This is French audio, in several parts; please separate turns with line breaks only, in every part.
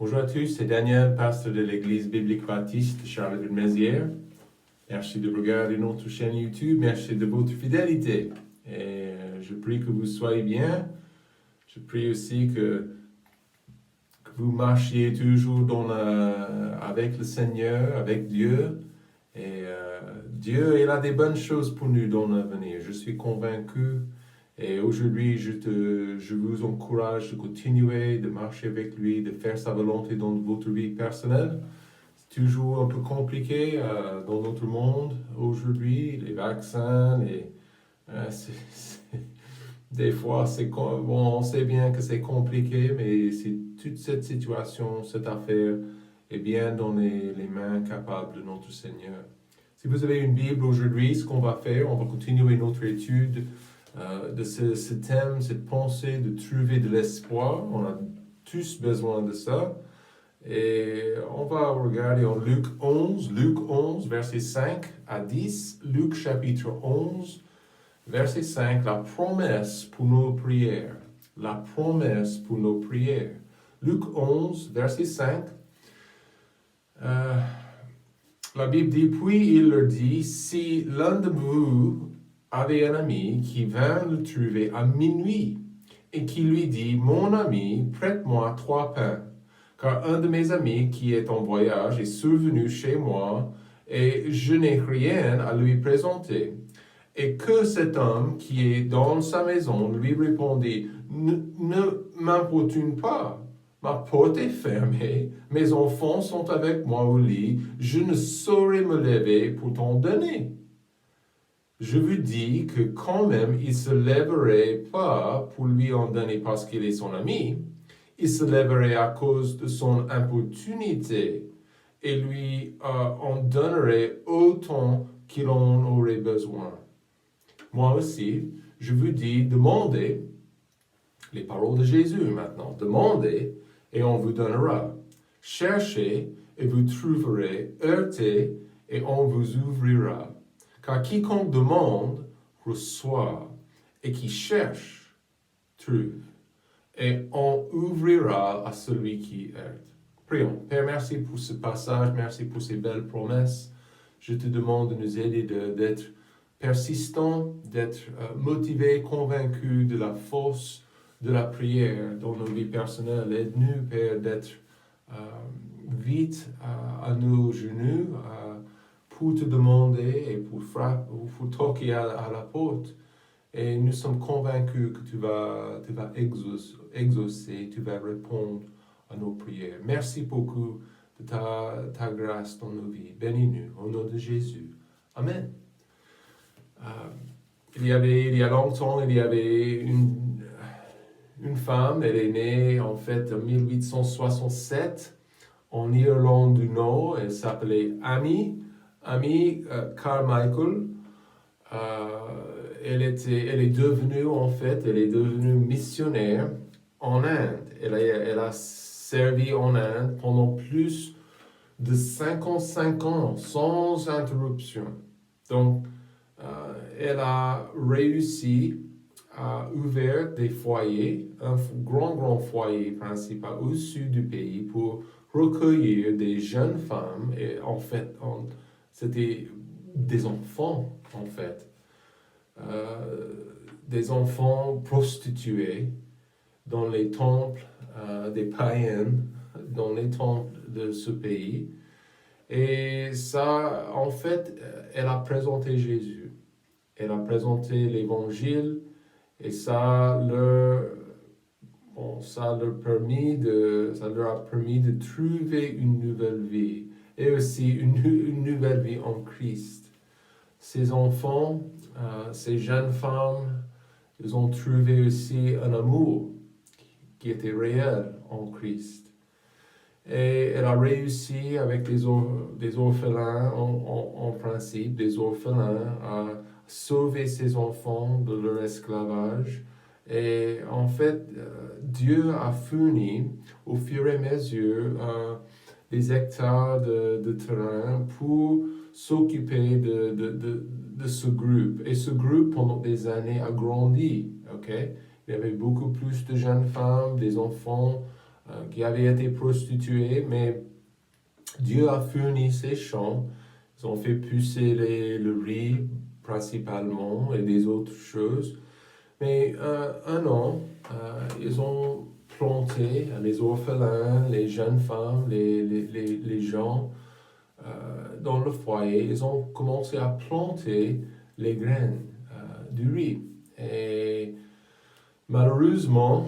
Bonjour à tous, c'est Daniel, pasteur de l'Église biblique baptiste de Charleville-Mézières. Merci de regarder notre chaîne YouTube, merci de votre fidélité. Et je prie que vous soyez bien. Je prie aussi que vous marchiez toujours avec le Seigneur, avec Dieu. Et Dieu, il a des bonnes choses pour nous dans l'avenir. Je suis convaincu. Et aujourd'hui, je vous encourage de continuer, de marcher avec lui, de faire sa volonté dans votre vie personnelle. C'est toujours un peu compliqué dans notre monde aujourd'hui, les vaccins, des fois, bon, on sait bien que c'est compliqué, mais toute cette situation, cette affaire est bien dans les mains capables de notre Seigneur. Si vous avez une Bible aujourd'hui, ce qu'on va faire, on va continuer notre étude de ce thème, cette pensée de trouver de l'espoir. On a tous besoin de ça. Et on va regarder en Luc 11, versets 5 à 10. Luc chapitre 11, verset 5, la promesse pour nos prières. La promesse pour nos prières. Luc 11, verset 5. La Bible dit, puis il leur dit, si l'un de vous avait un ami qui vint le trouver à minuit et qui lui dit, mon ami, prête-moi 3 pains, car un de mes amis qui est en voyage est survenu chez moi et je n'ai rien à lui présenter. Et que cet homme qui est dans sa maison lui répondit, ne m'importune pas. Ma porte est fermée, mes enfants sont avec moi au lit, je ne saurais me lever pour t'en donner. Je vous dis que quand même, il ne se lèverait pas pour lui en donner parce qu'il est son ami, il se lèverait à cause de son importunité et lui en donnerait autant qu'il en aurait besoin. Moi aussi, je vous dis, demandez, les paroles de Jésus maintenant, demandez et on vous donnera. Cherchez et vous trouverez, heurtez et on vous ouvrira. Car quiconque demande, reçoit, et qui cherche, trouve. Et on ouvrira à celui qui heurte. Prions. Père, merci pour ce passage, merci pour ces belles promesses. Je te demande de nous aider d'être persistants, d'être motivés, convaincus de la force de la prière dans nos vies personnelles. Aide-nous, Père, d'être vite à nos genoux pour te demander et pour toquer à la porte. Et nous sommes convaincus que tu vas exaucer, tu vas répondre à nos prières. Merci beaucoup de ta grâce dans nos vies. Bénis-nous au nom de Jésus. Amen. Il y a longtemps, il y avait une femme, elle est née en fait en 1867 en Irlande du Nord. Elle s'appelait Amy Carmichael. Elle est devenue missionnaire en Inde. Elle a servi en Inde pendant plus de 55 ans sans interruption. Donc, elle a réussi à ouvrir des foyers, un grand foyer principal au sud du pays pour recueillir des jeunes femmes. Et en fait, c'était des enfants, en fait. Des enfants prostitués dans les temples des païens, dans les temples de ce pays. Et ça, en fait, elle a présenté Jésus. Elle a présenté l'Évangile et ça leur a permis de trouver une nouvelle vie et aussi une nouvelle vie en Christ. Ces enfants, ces jeunes femmes, ils ont trouvé aussi un amour qui était réel en Christ. Et elle a réussi avec des orphelins, en principe, des orphelins, à sauver ses enfants de leur esclavage. Et en fait, Dieu a fourni au fur et à mesure des hectares de terrain pour s'occuper de ce groupe. Et ce groupe, pendant des années, a grandi. Okay? Il y avait beaucoup plus de jeunes femmes, des enfants qui avaient été prostituées, mais Dieu a fourni ces champs. Ils ont fait pousser le riz principalement et des autres choses. Mais un an, ils ont planté les orphelins, les jeunes femmes, les gens dans le foyer. Ils ont commencé à planter les graines du riz. Et malheureusement,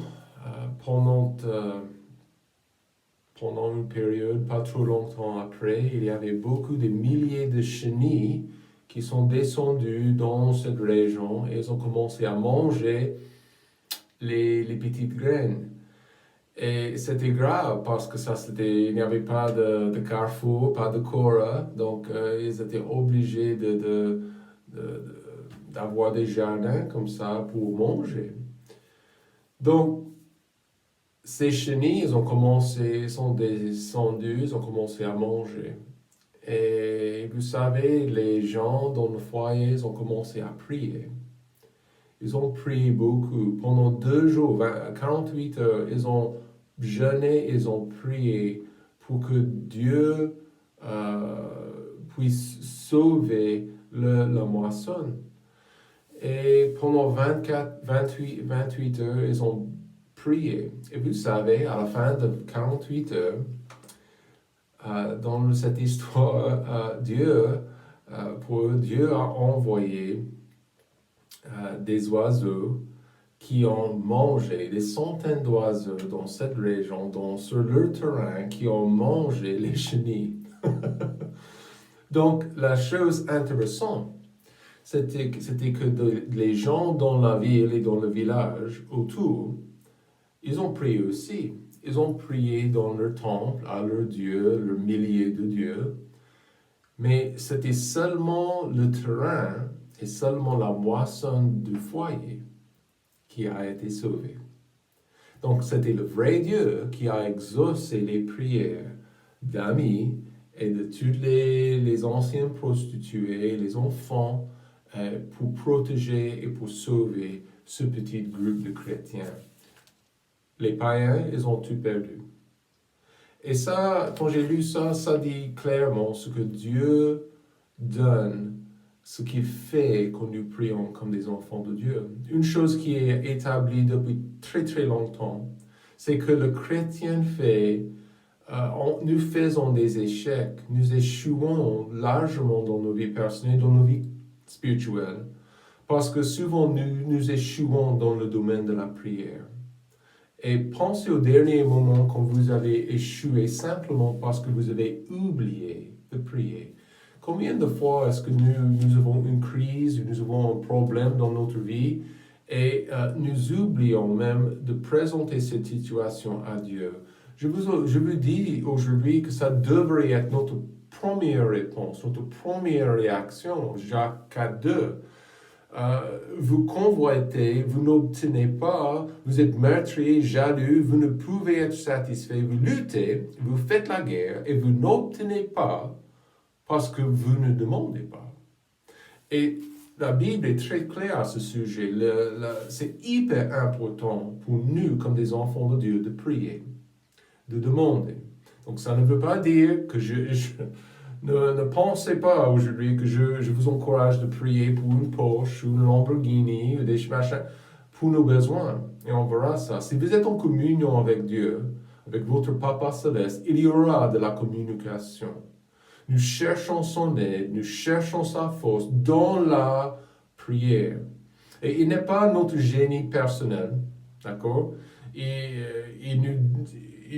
pendant une période, pas trop longtemps après, il y avait beaucoup de milliers de chenilles qui sont descendues dans cette région et ils ont commencé à manger les petites graines. Et c'était grave parce que il n'y avait pas de Carrefour, pas de Cora, donc ils étaient obligés d'avoir des jardins comme ça pour manger. Donc, ces chenilles, sont descendues, ils ont commencé à manger. Et vous savez, les gens dans le foyer, ils ont commencé à prier. Ils ont prié beaucoup. Pendant 2 jours, 48 heures, ils ont jeûné, ils ont prié pour que Dieu puisse sauver la moisson. Et pendant 28 heures, ils ont prié. Et vous savez, à la fin de 48 heures, dans cette histoire, Dieu a envoyé des oiseaux qui ont mangé, des centaines d'oiseaux dans cette région, sur leur terrain, qui ont mangé les chenilles. Donc, la chose intéressante, c'était que les gens dans la ville et dans le village autour, ils ont prié aussi. Ils ont prié dans leur temple, à leur Dieu, leur millier de dieux. Mais c'était seulement le terrain et seulement la moisson du foyer qui a été sauvée. Donc c'était le vrai Dieu qui a exaucé les prières d'amis et de toutes les anciennes prostituées, les enfants, pour protéger et pour sauver ce petit groupe de chrétiens. Les païens, ils ont tout perdu. Et ça, quand j'ai lu ça, ça dit clairement ce que Dieu donne, ce qu'il fait quand nous prions comme des enfants de Dieu. Une chose qui est établie depuis très très longtemps, c'est que le chrétien fait, nous faisons des échecs, nous échouons largement dans nos vies personnelles, dans nos vies spirituelles, parce que souvent nous échouons dans le domaine de la prière. Et pensez au dernier moment quand vous avez échoué simplement parce que vous avez oublié de prier. Combien de fois est-ce que nous avons une crise, nous avons un problème dans notre vie et nous oublions même de présenter cette situation à Dieu? Je vous dis aujourd'hui que ça devrait être notre première réponse, notre première réaction. Jacques 4:2. Vous convoitez, vous n'obtenez pas, vous êtes meurtrier, jaloux, vous ne pouvez être satisfait, vous luttez, vous faites la guerre et vous n'obtenez pas parce que vous ne demandez pas. Et la Bible est très claire à ce sujet. C'est hyper important pour nous, comme des enfants de Dieu, de prier, de demander. Donc ça ne veut pas dire que ne pensez pas aujourd'hui que je vous encourage de prier pour une Porsche ou une Lamborghini ou des machins pour nos besoins. Et on verra ça. Si vous êtes en communion avec Dieu, avec votre Papa Céleste, il y aura de la communication. Nous cherchons son aide, nous cherchons sa force dans la prière. Et il n'est pas notre génie personnel, d'accord? Il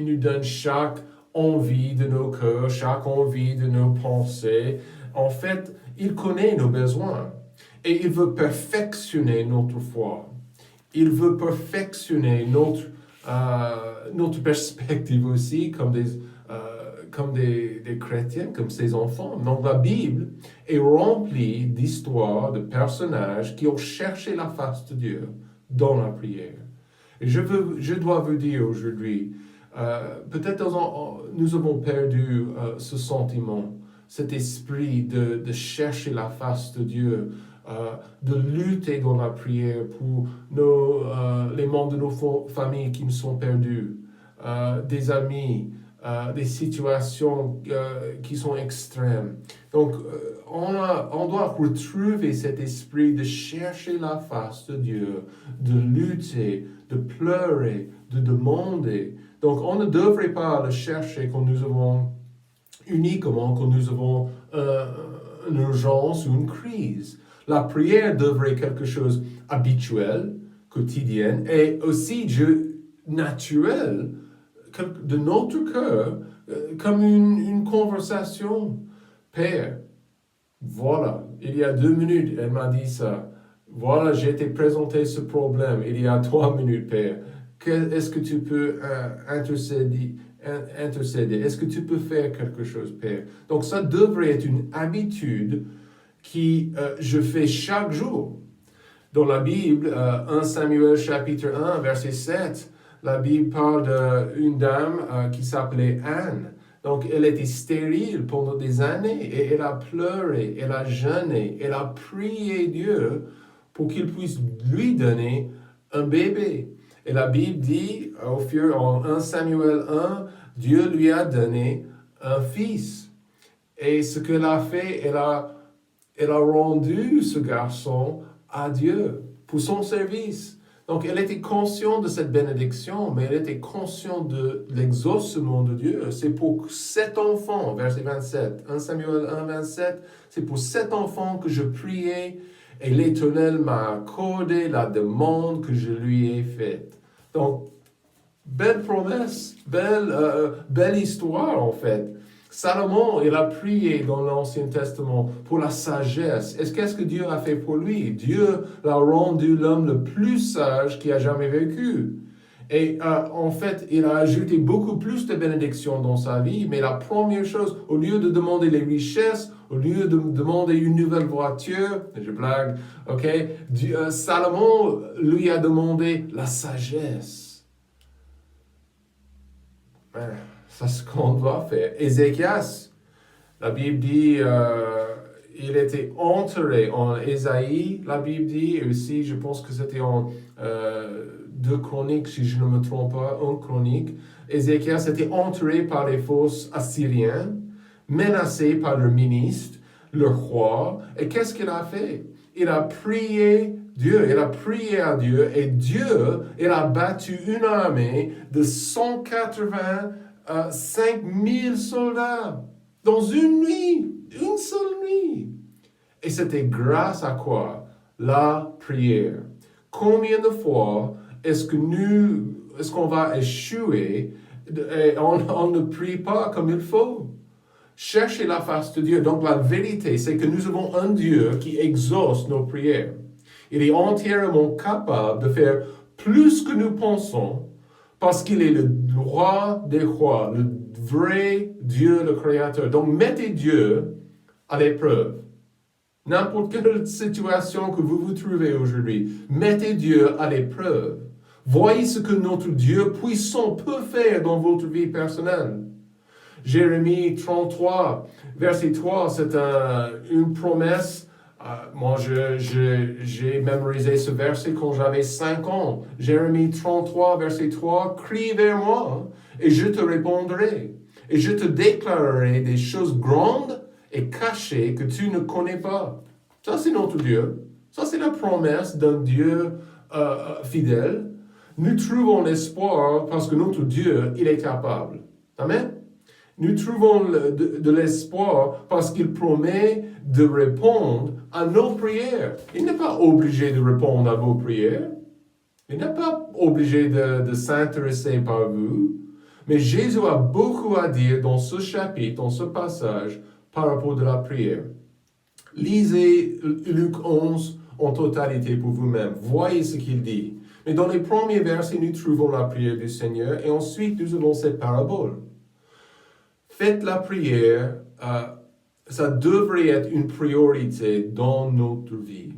nous donne chaque envie de nos cœurs, chaque envie de nos pensées. En fait, il connaît nos besoins et il veut perfectionner notre foi. Il veut perfectionner notre perspective aussi comme des chrétiens, comme ses enfants. Donc la Bible est remplie d'histoires, de personnages qui ont cherché la face de Dieu dans la prière. Et je dois vous dire aujourd'hui, peut-être nous avons perdu ce sentiment, cet esprit de chercher la face de Dieu, de lutter dans la prière pour les membres de nos familles qui nous sont perdus. des amis, des situations qui sont extrêmes. Donc, on doit retrouver cet esprit de chercher la face de Dieu, de lutter, de pleurer, de demander. Donc, on ne devrait pas le chercher quand nous avons uniquement quand nous avons une urgence ou une crise. La prière devrait être quelque chose habituel, quotidien, et aussi naturel de notre cœur, comme une conversation. Père, voilà, il y a 2 minutes, elle m'a dit ça. Voilà, j'ai été présenté ce problème il y a 3 minutes, Père. Est-ce que tu peux intercéder? Est-ce que tu peux faire quelque chose, Père? Donc ça devrait être une habitude que je fais chaque jour. Dans la Bible, 1 Samuel chapitre 1, verset 7, la Bible parle d'une dame qui s'appelait Anne. Donc elle était stérile pendant des années et elle a pleuré, elle a jeûné, elle a prié Dieu pour qu'il puisse lui donner un bébé. Et la Bible dit, en 1 Samuel 1, Dieu lui a donné un fils. Et ce qu'elle a fait, elle a rendu ce garçon à Dieu pour son service. Donc, elle était consciente de cette bénédiction, mais elle était consciente de l'exaucement de Dieu. C'est pour cet enfant, verset 27, 1 Samuel 1, 27, c'est pour cet enfant que je priais et l'Éternel m'a accordé la demande que je lui ai faite. Donc, belle promesse, belle histoire en fait. Salomon, il a prié dans l'Ancien Testament pour la sagesse. Qu'est-ce que Dieu a fait pour lui? Dieu l'a rendu l'homme le plus sage qui a jamais vécu. Et en fait, il a ajouté beaucoup plus de bénédictions dans sa vie, mais la première chose, au lieu de demander les richesses, au lieu de demander une nouvelle voiture, je blague, ok, Salomon lui a demandé la sagesse. C'est ce qu'on doit faire. Ézéchias, la Bible dit, il était enterré en Ésaïe, la Bible dit, et aussi, je pense que c'était en 2 Chroniques, si je ne me trompe pas, 1 Chronique. Ézéchias était enterré par les forces assyriennes, menacé par leur ministre, le roi. Et qu'est-ce qu'il a fait? Il a prié Dieu, il a prié à Dieu, et Dieu, il a battu une armée de 185 000 soldats dans une nuit, une seule nuit. Et c'était grâce à quoi? La prière. Combien de fois est-ce qu'on va échouer et on ne prie pas comme il faut? Cherchez la face de Dieu. Donc la vérité, c'est que nous avons un Dieu qui exauce nos prières. Il est entièrement capable de faire plus que nous pensons parce qu'il est le roi des rois, le vrai Dieu, le Créateur. Donc mettez Dieu à l'épreuve. N'importe quelle situation que vous vous trouvez aujourd'hui, mettez Dieu à l'épreuve. Voyez ce que notre Dieu puissant peut faire dans votre vie personnelle. Jérémie 33, verset 3, c'est une promesse. Moi, j'ai mémorisé ce verset quand j'avais 5 ans. Jérémie 33, verset 3, « Crie vers moi, et je te répondrai, et je te déclarerai des choses grandes et cachées que tu ne connais pas. » Ça, c'est notre Dieu. Ça, c'est la promesse d'un Dieu fidèle. Nous trouvons l'espoir parce que notre Dieu, il est capable. Amen. Nous trouvons de l'espoir parce qu'il promet de répondre à nos prières. Il n'est pas obligé de répondre à vos prières. Il n'est pas obligé de s'intéresser par vous. Mais Jésus a beaucoup à dire dans ce chapitre, dans ce passage, par rapport à la prière. Lisez Luc 11 en totalité pour vous-même. Voyez ce qu'il dit. Mais dans les premiers versets, nous trouvons la prière du Seigneur et ensuite nous avons cette parabole. Faites la prière, ça devrait être une priorité dans notre vie.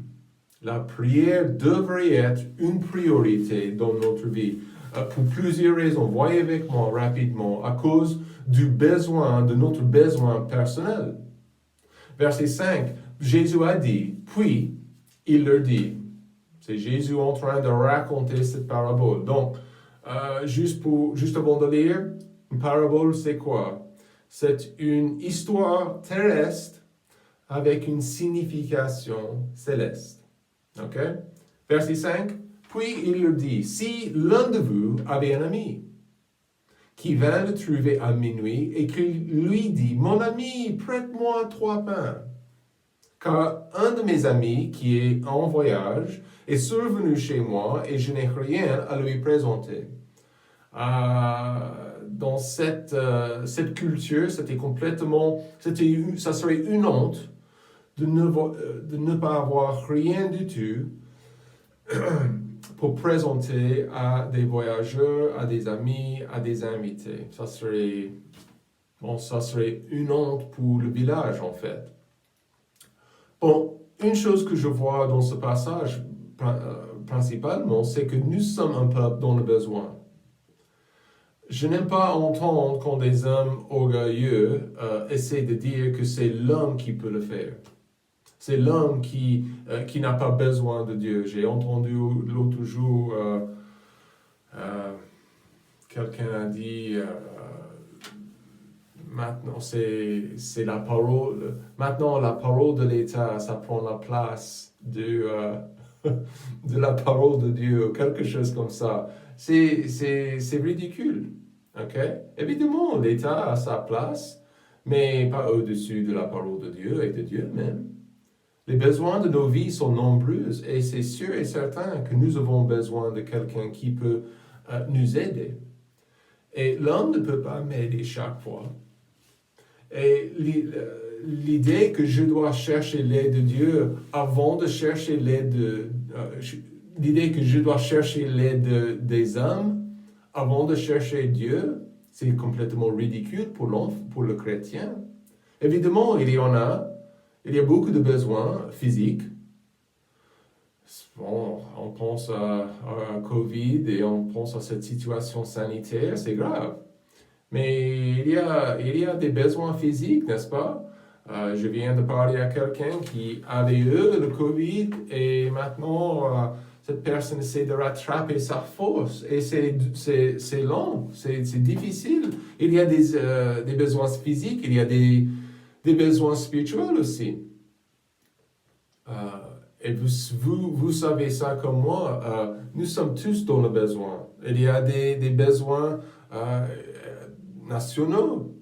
La prière devrait être une priorité dans notre vie. Pour plusieurs raisons. Voyez avec moi rapidement. À cause de notre besoin personnel. Verset 5, Jésus a dit, puis il leur dit. C'est Jésus en train de raconter cette parabole. Donc, juste avant de lire, une parabole, c'est quoi? C'est une histoire terrestre avec une signification céleste. Ok? Verset 5. Puis il leur dit, si l'un de vous avait un ami qui vint le trouver à minuit et qui lui dit, mon ami, prête-moi 3 pains. Car un de mes amis qui est en voyage est survenu chez moi et je n'ai rien à lui présenter. Dans cette culture, ça serait une honte de ne pas avoir rien du tout pour présenter à des voyageurs, à des amis, à des invités. Ça serait une honte pour le village, en fait. Bon, une chose que je vois dans ce passage, principalement, c'est que nous sommes un peuple dans le besoin. Je n'aime pas entendre quand des hommes orgueilleux essaient de dire que c'est l'homme qui peut le faire. C'est l'homme qui n'a pas besoin de Dieu. J'ai entendu l'autre jour, quelqu'un a dit, maintenant c'est la parole. Maintenant la parole de l'État, ça prend la place de la parole de Dieu, quelque chose comme ça. C'est ridicule. Okay? Évidemment, l'État a sa place, mais pas au-dessus de la parole de Dieu et de Dieu même. Les besoins de nos vies sont nombreux et c'est sûr et certain que nous avons besoin de quelqu'un qui peut nous aider. Et l'homme ne peut pas m'aider chaque fois. Et l'idée que je dois chercher l'aide de Dieu avant de chercher l'idée que je dois chercher l'aide des hommes avant de chercher Dieu, c'est complètement ridicule pour le chrétien. Évidemment, il y a beaucoup de besoins physiques. Bon, on pense à Covid et on pense à cette situation sanitaire, c'est grave. Mais il y a des besoins physiques, n'est-ce pas? Je viens de parler à quelqu'un qui avait eu le Covid et maintenant cette personne essaie de rattraper sa force et c'est long, c'est difficile. Il y a des besoins physiques, il y a des besoins spirituels aussi. Et vous savez ça comme moi, nous sommes tous dans le besoin. Il y a des besoins nationaux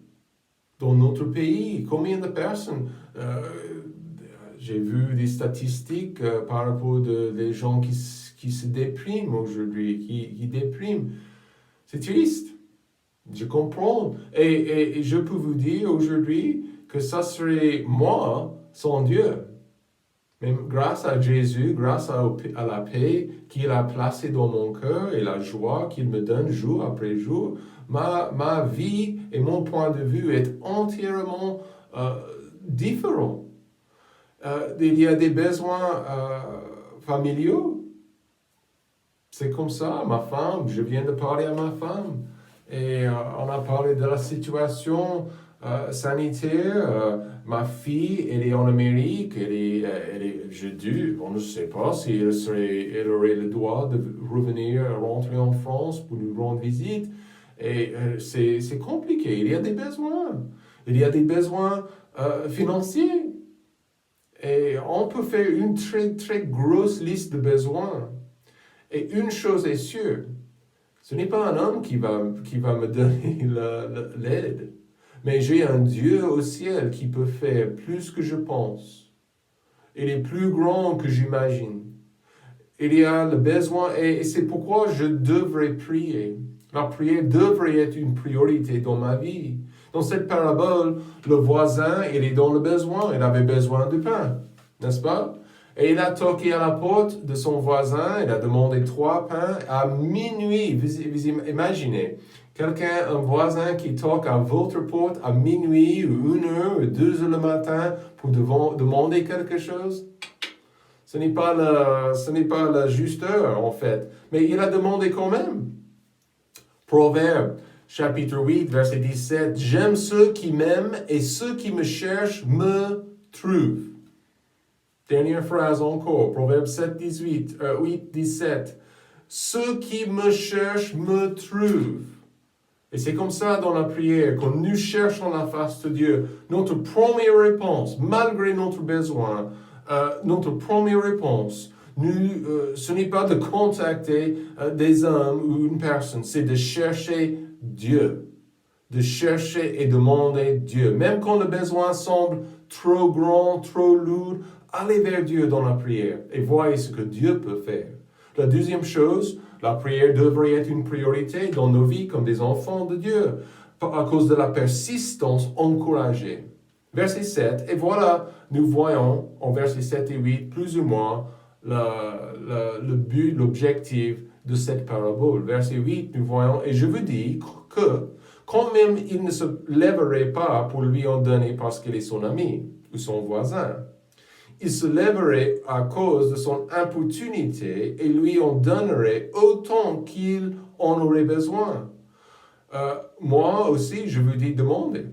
dans notre pays. Combien de personnes j'ai vu des statistiques par rapport des gens qui se dépriment aujourd'hui, qui dépriment. C'est triste. Je comprends. Et je peux vous dire aujourd'hui que ça serait moi sans Dieu. Même grâce à Jésus, grâce à la paix qu'il a placée dans mon cœur et la joie qu'il me donne jour après jour, ma vie et mon point de vue est entièrement différent. Il y a des besoins familiaux. C'est comme ça, ma femme, je viens de parler à ma femme. Et on a parlé de la situation sanitaire. Ma fille, elle est en Amérique, on ne sait pas si elle aurait le droit de rentrer en France pour nous rendre visite. Et c'est compliqué, il y a des besoins. Il y a des besoins financiers. Et on peut faire une très, très grosse liste de besoins. Et une chose est sûre, ce n'est pas un homme qui va me donner l'aide. Mais j'ai un Dieu au ciel qui peut faire plus que je pense. Il est plus grand que j'imagine. Il y a le besoin et c'est pourquoi je devrais prier. La prière devrait être une priorité dans ma vie. Dans cette parabole, le voisin, il est dans le besoin. Il avait besoin de pain, n'est-ce pas? Et il a toqué à la porte de son voisin. Il a demandé 3 pains à minuit. Vous imaginez, un voisin qui toque à votre porte à minuit, ou 1h, ou 2h le matin pour demander quelque chose. Ce n'est pas la juste heure, en fait. Mais il a demandé quand même. Proverbe, chapitre 8, verset 17. J'aime ceux qui m'aiment et ceux qui me cherchent me trouvent. Dernière phrase encore. Proverbe 8, 17. ceux qui me cherchent me trouvent. Et c'est comme ça dans la prière, quand nous cherchons la face de Dieu, notre première réponse, malgré notre besoin, notre première réponse, ce n'est pas de contacter des hommes ou une personne, c'est de chercher Dieu, de chercher et demander Dieu. Même quand le besoin semble trop grand, trop lourd, allez vers Dieu dans la prière et voyez ce que Dieu peut faire. La deuxième chose, la prière devrait être une priorité dans nos vies comme des enfants de Dieu, à cause de la persistance encouragée. Verset 7, et voilà, nous voyons en versets 7 et 8, plus ou moins, le but, l'objectif de cette parabole. Verset 8, nous voyons, et je vous dis que, quand même il ne se lèverait pas pour lui en donner parce qu'il est son ami ou son voisin, il se lèverait à cause de son importunité et lui en donnerait autant qu'il en aurait besoin. Moi aussi, je vous dis, demandez.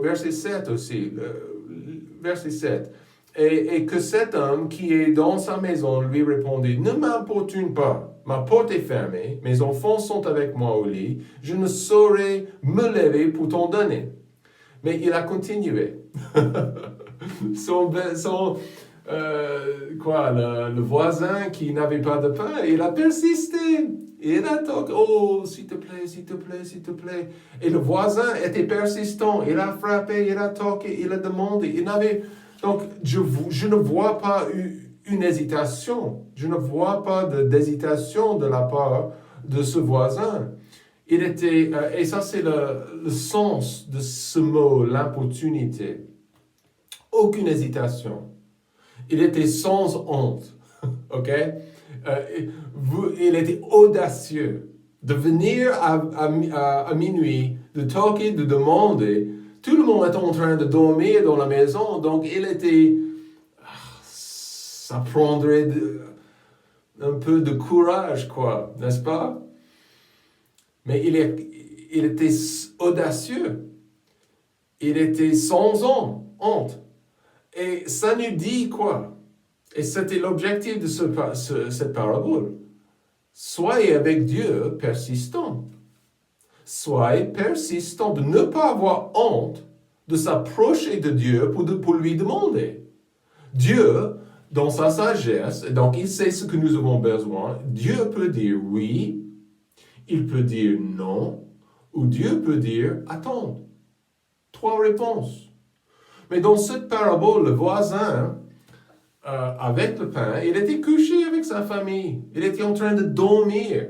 Verset 7 aussi, verset 7. Et que cet homme qui est dans sa maison lui répondit, ne m'importune pas, ma porte est fermée, mes enfants sont avec moi au lit, je ne saurais me lever pour t'en donner. Mais il a continué. Le voisin qui n'avait pas de pain, il a persisté. Il a toqué, oh, s'il te plaît, s'il te plaît, s'il te plaît. Et le voisin était persistant. Il a frappé, il a toqué, il a demandé. Donc, je ne vois pas une hésitation. Je ne vois pas d'hésitation de la part de ce voisin. Il était, et ça c'est le sens de ce mot, l'importunité. Aucune hésitation. Il était sans honte, ok? Il était audacieux de venir à minuit, de toquer, de demander. Tout le monde était en train de dormir dans la maison, donc il était... Ça prendrait un peu de courage, quoi, n'est-ce pas? Mais il était audacieux. Il était sans honte. Et ça nous dit quoi? Et c'était l'objectif de cette parabole. Soyez avec Dieu persistant. Soyez persistant de ne pas avoir honte de s'approcher de Dieu pour lui demander. Dieu, dans sa sagesse, donc il sait ce que nous avons besoin, Dieu peut dire oui, il peut dire non, ou Dieu peut dire attends. 3 réponses. Mais dans cette parabole, le voisin, avec le pain, il était couché avec sa famille. Il était en train de dormir.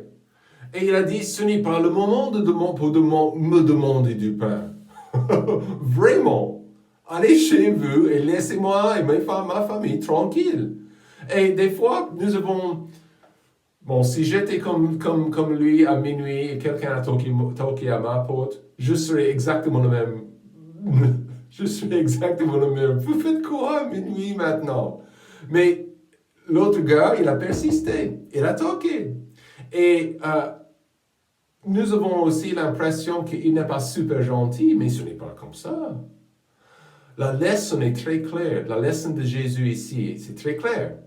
Et il a dit, ce n'est pas le moment pour me demander du pain. Vraiment. Allez chez vous et laissez-moi et ma famille tranquille. Et des fois, nous avons... Bon, si j'étais comme lui à minuit et quelqu'un a toqué à ma porte, je serais exactement le même. Je suis exactement le même. Vous faites quoi à minuit maintenant? Mais l'autre gars, il a persisté. Il a toqué. Et nous avons aussi l'impression qu'il n'est pas super gentil, mais ce n'est pas comme ça. La leçon est très claire. La leçon de Jésus ici, c'est très clair.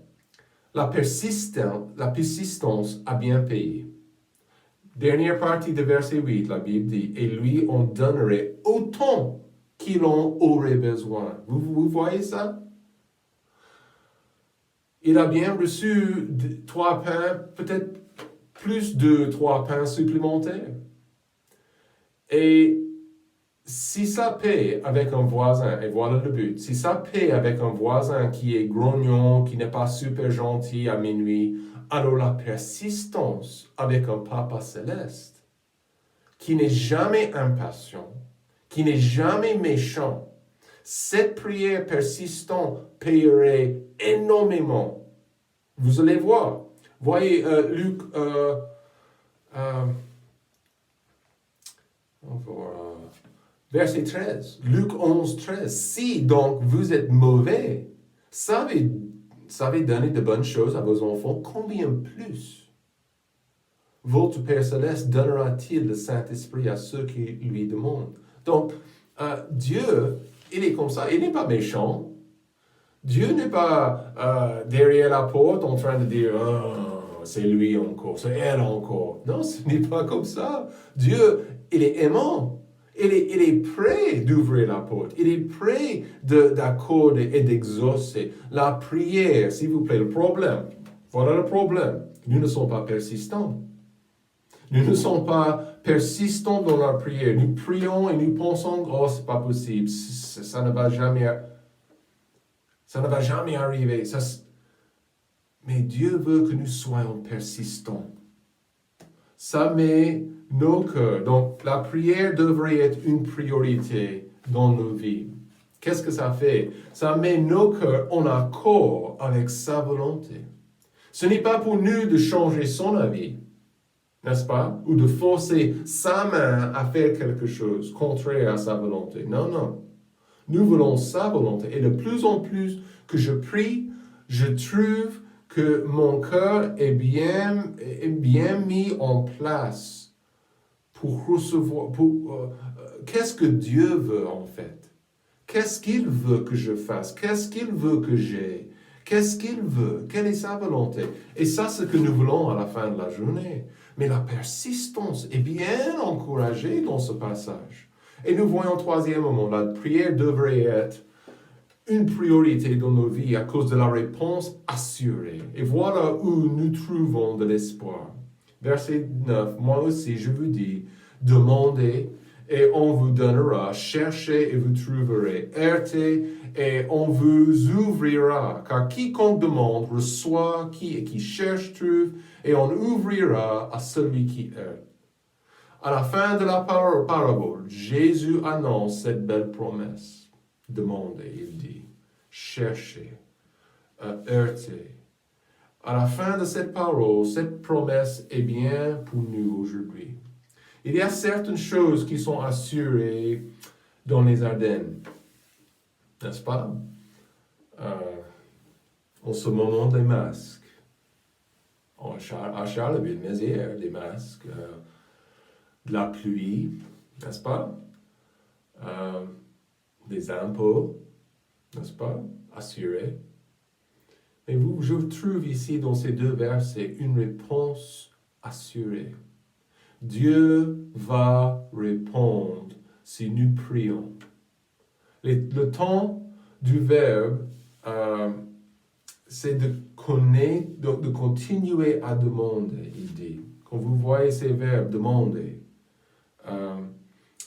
La persistance a bien payé. Dernière partie de verset 8, la Bible dit, et lui en donnerait autant qu'il en aurait besoin. Vous voyez ça? Il a bien reçu 3 pains, peut-être plus de 3 pains supplémentaires. Et si ça paie avec un voisin, et voilà le but, si ça paie avec un voisin qui est grognon, qui n'est pas super gentil à minuit, alors la persistance avec un Papa céleste, qui n'est jamais impatient, qui n'est jamais méchant, cette prière persistante paierait énormément. Vous allez voir. Voyez Luc, verset 13. Luc 11, 13. Si donc vous êtes mauvais, savez donner de bonnes choses à vos enfants, combien plus votre Père Céleste donnera-t-il le Saint-Esprit à ceux qui lui demandent? Donc, Dieu, il est comme ça, il n'est pas méchant. Dieu n'est pas derrière la porte en train de dire c'est lui encore, c'est elle encore. Non, ce n'est pas comme ça. Dieu, il est aimant. Il est prêt d'ouvrir la porte. Il est prêt d'accorder et d'exaucer la prière, s'il vous plaît. Le problème, voilà le problème. Nous ne sommes pas persistants. Nous ne sommes pas persistants dans la prière. Nous prions et nous pensons, oh, c'est pas possible. Ça ne va jamais arriver. Mais Dieu veut que nous soyons persistants. Ça met nos cœurs. Donc, la prière devrait être une priorité dans nos vies. Qu'est-ce que ça fait? Ça met nos cœurs en accord avec sa volonté. Ce n'est pas pour nous de changer son avis, n'est-ce pas? Ou de forcer sa main à faire quelque chose contraire à sa volonté. Non, non. Nous voulons sa volonté. Et de plus en plus que je prie, je trouve que mon cœur est bien mis en place pour recevoir. Qu'est-ce que Dieu veut en fait? Qu'est-ce qu'il veut que je fasse? Qu'est-ce qu'il veut que j'aie? Qu'est-ce qu'il veut? Quelle est sa volonté? Et ça, c'est ce que nous voulons à la fin de la journée. Mais la persistance est bien encouragée dans ce passage. Et nous voyons, troisièmement, la prière devrait être une priorité dans nos vies à cause de la réponse assurée. Et voilà où nous trouvons de l'espoir. Verset 9, moi aussi je vous dis, demandez et on vous donnera, cherchez et vous trouverez, heurtez et on vous ouvrira. Car quiconque demande reçoit, qui cherche trouve, et on ouvrira à celui qui heurte. À la fin de la parabole, Jésus annonce cette belle promesse. Demandez, il dit, cherchez, heurtez. À la fin de cette parole, cette promesse est bien pour nous aujourd'hui. Il y a certaines choses qui sont assurées dans les Ardennes, n'est-ce pas? En ce moment, des masques. À Charleville-Mézières, des masques. De la pluie, n'est-ce pas? Des impôts, n'est-ce pas? Assurés. Mais je trouve ici dans ces deux versets une réponse assurée. Dieu va répondre si nous prions. Le temps du verbe, c'est de connaître, de continuer à demander, il dit. Quand vous voyez ces verbes, demander,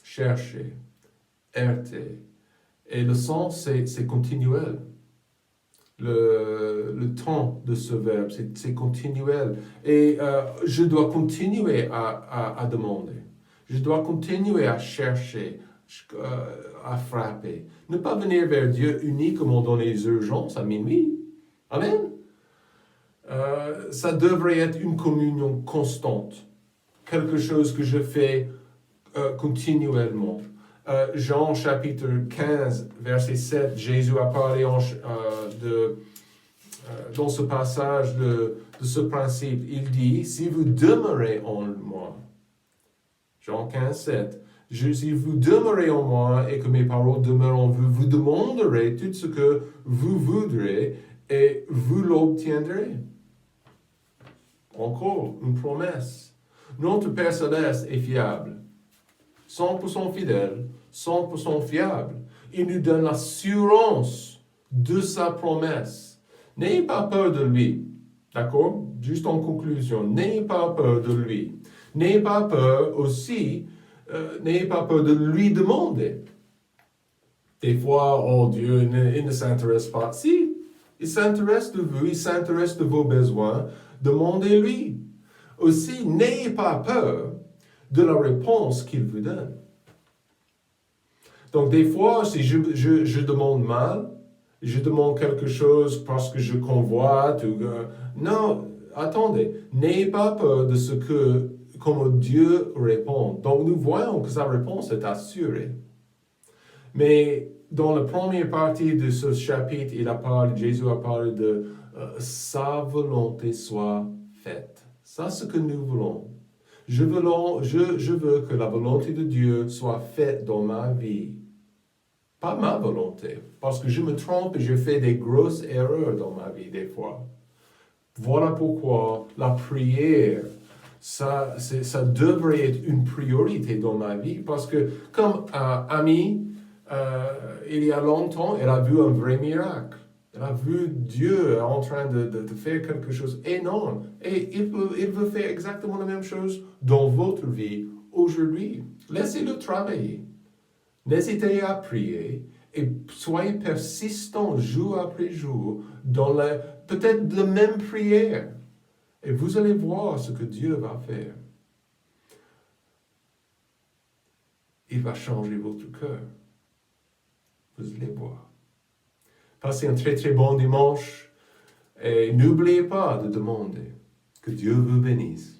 chercher, heurter. Et le sens, c'est continuel. Le temps de ce verbe, c'est continuel. Et je dois continuer à demander. Je dois continuer à chercher, à frapper. Ne pas venir vers Dieu uniquement dans les urgences à minuit. Amen. Ça devrait être une communion constante. Quelque chose que je fais continuellement. Jean chapitre 15, verset 7, Jésus a parlé dans ce passage de ce principe. Il dit, si vous demeurez en moi, Jean 15, 7, si vous demeurez en moi et que mes paroles demeurent en vous, vous demanderez tout ce que vous voudrez et vous l'obtiendrez. Encore une promesse. Notre Père Céleste est fiable. 100% fidèle, 100% fiable. Il nous donne l'assurance de sa promesse. N'ayez pas peur de lui. D'accord? Juste en conclusion, n'ayez pas peur de lui. N'ayez pas peur aussi, n'ayez pas peur de lui demander. Des fois, oh Dieu, il ne s'intéresse pas. Si, il s'intéresse de vous, il s'intéresse de vos besoins. Demandez-lui. Aussi, n'ayez pas peur de la réponse qu'il vous donne. Donc, des fois, si je demande mal, je demande quelque chose parce que je convoite, non, attendez, n'ayez pas peur de ce que, comment Dieu répond. Donc, nous voyons que sa réponse est assurée. Mais dans la première partie de ce chapitre, Jésus a parlé de sa volonté soit faite. Ça, c'est ce que nous voulons. Je veux que la volonté de Dieu soit faite dans ma vie. Pas ma volonté, parce que je me trompe et je fais des grosses erreurs dans ma vie des fois. Voilà pourquoi la prière, ça devrait être une priorité dans ma vie, parce que comme Ami, il y a longtemps, elle a vu un vrai miracle. Elle a vu Dieu en train de faire quelque chose d'énorme. Et il veut faire exactement la même chose dans votre vie aujourd'hui. Laissez-le travailler. N'hésitez à prier et soyez persistants jour après jour dans peut-être la même prière. Et vous allez voir ce que Dieu va faire. Il va changer votre cœur. Vous allez voir. Passez un très très bon dimanche et n'oubliez pas de demander. Que Dieu vous bénisse.